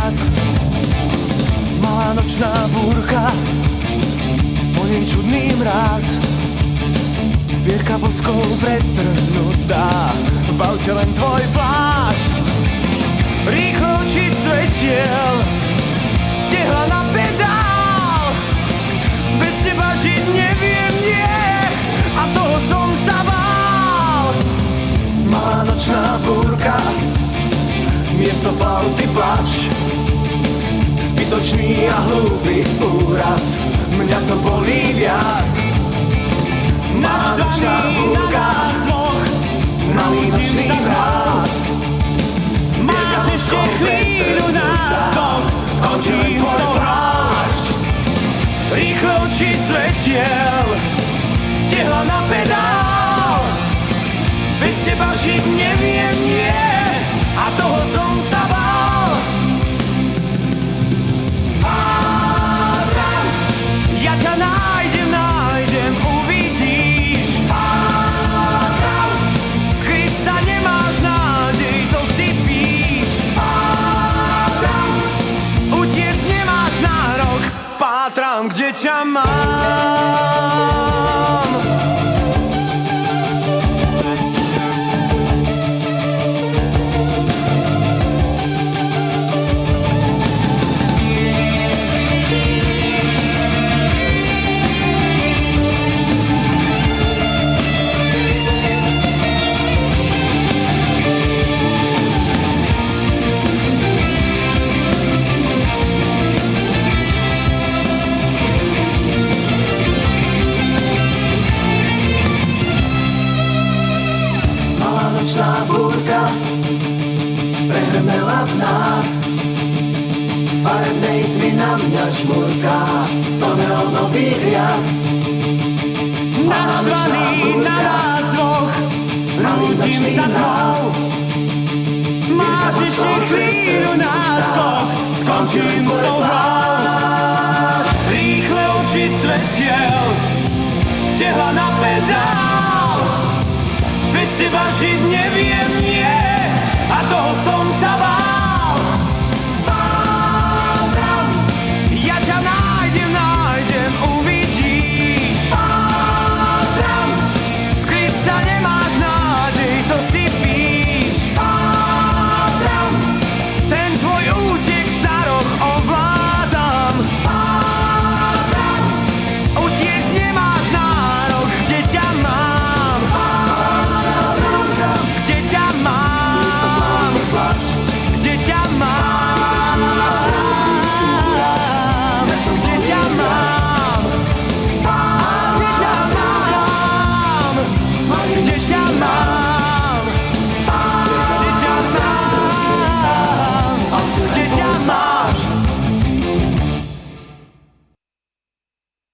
raz. Malá nočná búrka, po nej čudný mráz. Zbierka voskov pretrhnutá, v aute len tvoj plášť. Rýchlo oči svetiel, tehla na pedál. Bez teba žiť neviem, nie, a toho som sa bál. Malá nočná búrka, miesto flauty plač. Zbytočný a hlúpy úraz, mňa to bolí viac. Naštvaný na nás dvoch, nalúčim sa krás. Máš ešte chvíľu náskok, skončím s tou hráš. Rýchlo oči svetiel, tehla na pedál. Bez teba žiť neviem, nie, a toho som sa bál. Hádam, ja ťa nájdem, uvidíš. Hádam, skryť sa nemáš nádej, to si píš. Hádam, utiec nemáš nárok, pátram, kde ťa mám. Nočná búrka prehrmela v nás. Z farebnej tmy na mňa žmurká, zo neonových rias. Naštvaný na nás dvoch, rútim sa tmou. Máš ešte chvíľu náskok, skončím s tou hrou. Rýchle oči svetiel, tehla na pedál. Bez teba žiť neviem, nie, a toho som sa bál. Hádam, ja ťa nájdem, uvidíš. Hádam, skryť sa nemáš nádej, to si píš. Hádam, ten tvoj útek za roh ovládam. Hádam, utiec nemáš nárok, kde ťa mám. Kde ťa mám? Kde ťa